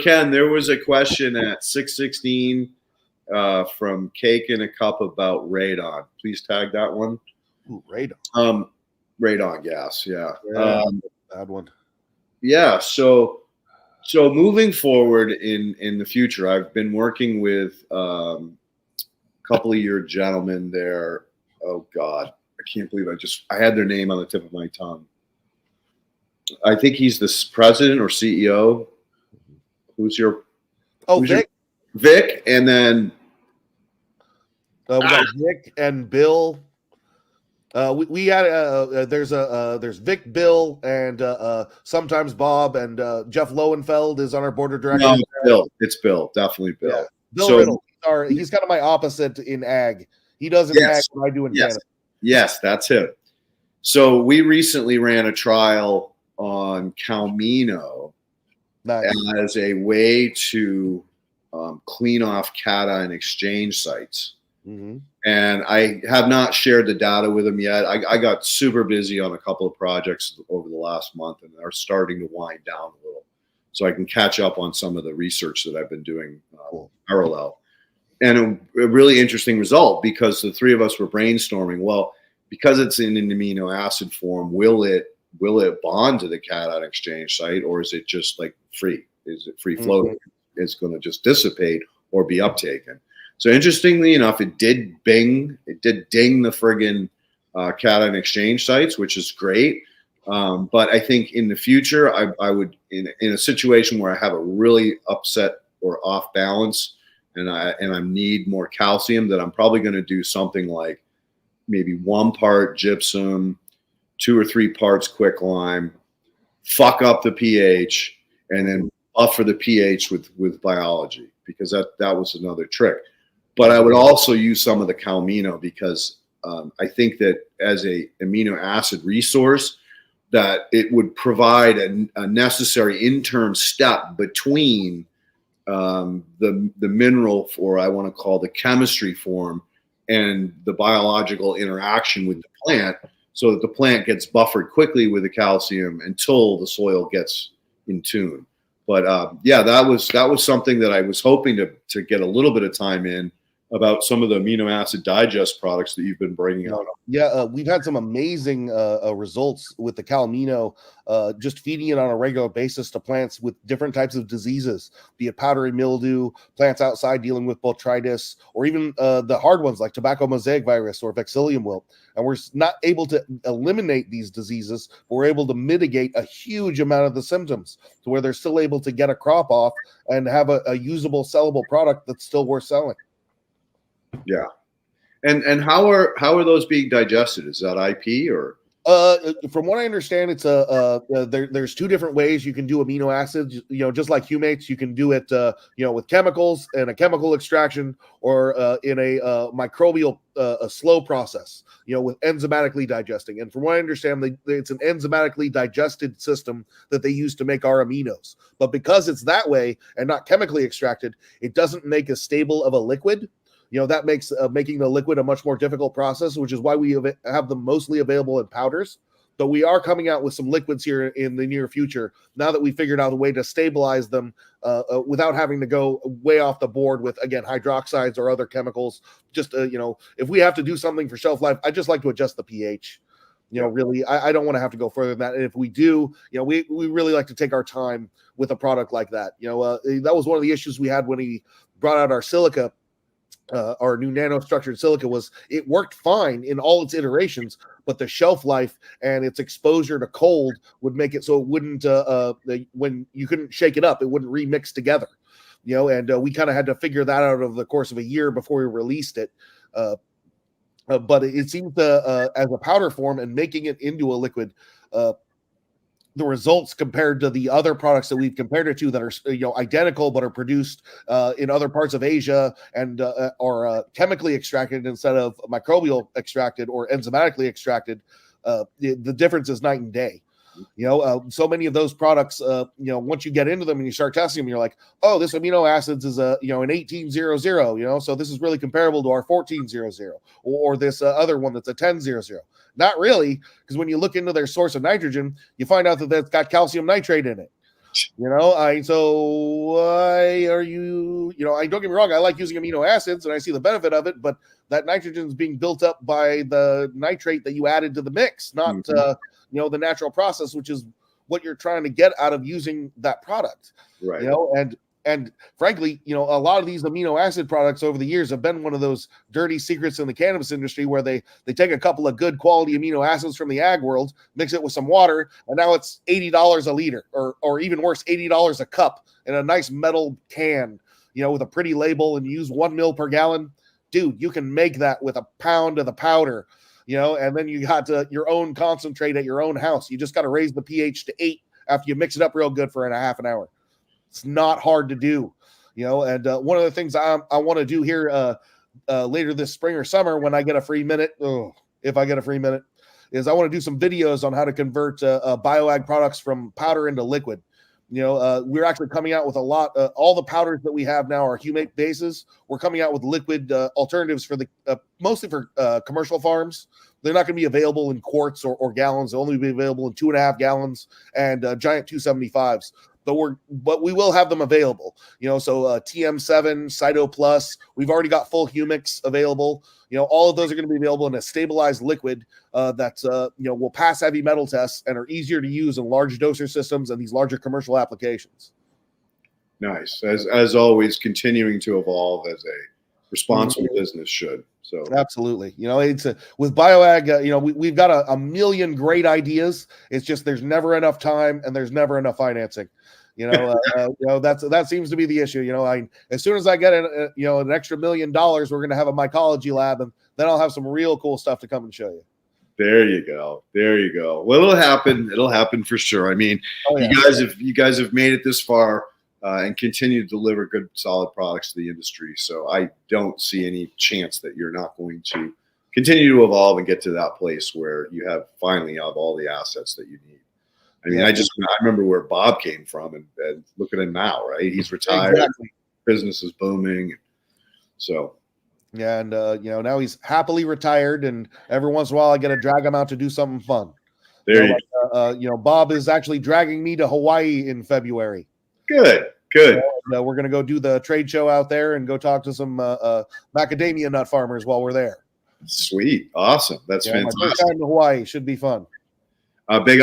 Ken, there was a question at 6:16 from Cake in a Cup about radon. Please tag that one. Ooh, radon. Radon gas, yeah. Bad one. Yeah, so moving forward in the future, I've been working with a couple of your gentlemen there. Oh God, I can't believe I had their name on the tip of my tongue. I think he's the president or CEO. Who's your? Vic. Vic, and then we got Vic and Bill. We had there's Vic, Bill, and sometimes Bob, and Jeff Lowenfeld is on our board of directors. No, Bill. It's Bill. Definitely Bill. Yeah. Bill Riddle. He's kind of my opposite in ag. He does in ag what I do in Canada. Yes, that's him. So we recently ran a trial on Cal-mino as a way to clean off cation exchange sites. Mm-hmm. And I have not shared the data with him yet. I got super busy on a couple of projects over the last month, and are starting to wind down a little, so I can catch up on some of the research that I've been doing parallel. And a really interesting result, because the three of us were brainstorming. Well, because it's in an amino acid form, will it bond to the cation exchange site, or is it just like free? Is it free floating? Mm-hmm. It's going to just dissipate or be uptaken. So interestingly enough, it did ding the friggin' cation exchange sites, which is great. But I think in the future, I would, in a situation where I have a really upset or off balance, and I need more calcium, that I'm probably going to do something like maybe 1 part gypsum, 2 or 3 parts quicklime, fuck up the pH, and then buffer the pH with biology, because that was another trick. But I would also use some of the Cal-mino, because I think that as a amino acid resource, that it would provide a necessary intern step between the mineral, or I want to call the chemistry form, and the biological interaction with the plant, so that the plant gets buffered quickly with the calcium until the soil gets in tune. But that was something that I was hoping to get a little bit of time in, about some of the amino acid digest products that you've been bringing out. Yeah, we've had some amazing results with the Cal-mino, just feeding it on a regular basis to plants with different types of diseases, be it powdery mildew, plants outside dealing with botrytis, or even the hard ones like tobacco mosaic virus or vexillium wilt. And we're not able to eliminate these diseases, but we're able to mitigate a huge amount of the symptoms to where they're still able to get a crop off and have a usable, sellable product that's still worth selling. Yeah. And how are those being digested? Is that IP or? From what I understand, it's there's 2 different ways you can do amino acids. Just like humates, you can do it with chemicals and a chemical extraction, or in a microbial a slow process, with enzymatically digesting. And from what I understand, it's an enzymatically digested system that they use to make our aminos. But because it's that way and not chemically extracted, it doesn't make as stable of a liquid. That makes making the liquid a much more difficult process, which is why we have them mostly available in powders. But we are coming out with some liquids here in the near future, now that we figured out a way to stabilize them without having to go way off the board with, again, hydroxides or other chemicals. Just, if we have to do something for shelf life, I just like to adjust the pH. Really, I don't want to have to go further than that. And if we do, we really like to take our time with a product like that. That was one of the issues we had when he brought out our silica. Our new nanostructured silica it worked fine in all its iterations, but the shelf life and its exposure to cold would make it so it wouldn't, when you couldn't shake it up, it wouldn't remix together, and we kind of had to figure that out over the course of a year before we released it. But it seems as a powder form and making it into a liquid, the results compared to the other products that we've compared it to that are identical but are produced in other parts of Asia and are chemically extracted instead of microbial extracted or enzymatically extracted, the difference is night and day. So many of those products, once you get into them and you start testing them, you're like, oh, this amino acids is an 1800, so this is really comparable to our 1400, or this other one that's a 1000. Not really, because when you look into their source of nitrogen, you find out that it's got calcium nitrate in it. So why are you, I don't get me wrong, I like using amino acids and I see the benefit of it, but that nitrogen is being built up by the nitrate that you added to the mix, not, the natural process, which is what you're trying to get out of using that product, Right. And frankly, a lot of these amino acid products over the years have been one of those dirty secrets in the cannabis industry where they take a couple of good quality amino acids from the ag world, mix it with some water, and now it's $80 a liter, or even worse, $80 a cup in a nice metal can, with a pretty label, and use 1 mil per gallon. Dude, you can make that with a pound of the powder, and then you got your own concentrate at your own house. You just got to raise the pH to 8 after you mix it up real good for a half an hour. It's not hard to do, and one of the things I want to do here later this spring or summer when I get a free minute, if I get a free minute, is I want to do some videos on how to convert BioAg products from powder into liquid. We're actually coming out with a lot. All the powders that we have now are humate bases. We're coming out with liquid alternatives for mostly for commercial farms. They're not going to be available in quarts or gallons. They'll only be available in 2.5 gallons and giant 275s. But we will have them available. So TM7, Cyto Plus. We've already got full humics available. All of those are going to be available in a stabilized liquid that will pass heavy metal tests and are easier to use in large doser systems and these larger commercial applications. Nice. As always, continuing to evolve as a responsible business should. So absolutely, it's with BioAg. We've got a million great ideas. It's just there's never enough time and there's never enough financing. That seems to be the issue. As soon as I get an extra $1 million, we're going to have a mycology lab, and then I'll have some real cool stuff to come and show you. There you go. Well, it'll happen. It'll happen for sure. I mean, you guys have made it this far and continue to deliver good, solid products to the industry. So I don't see any chance that you're not going to continue to evolve and get to that place where you finally have all the assets that you need. I mean, I remember where Bob came from, and look at him now, right? He's retired. Exactly. Business is booming. So. Yeah, and now he's happily retired, and every once in a while I get to drag him out to do something fun. Bob is actually dragging me to Hawaii in February. Good. We're going to go do the trade show out there and go talk to some macadamia nut farmers while we're there. Sweet, awesome, that's fantastic. My first time to Hawaii should be fun. Big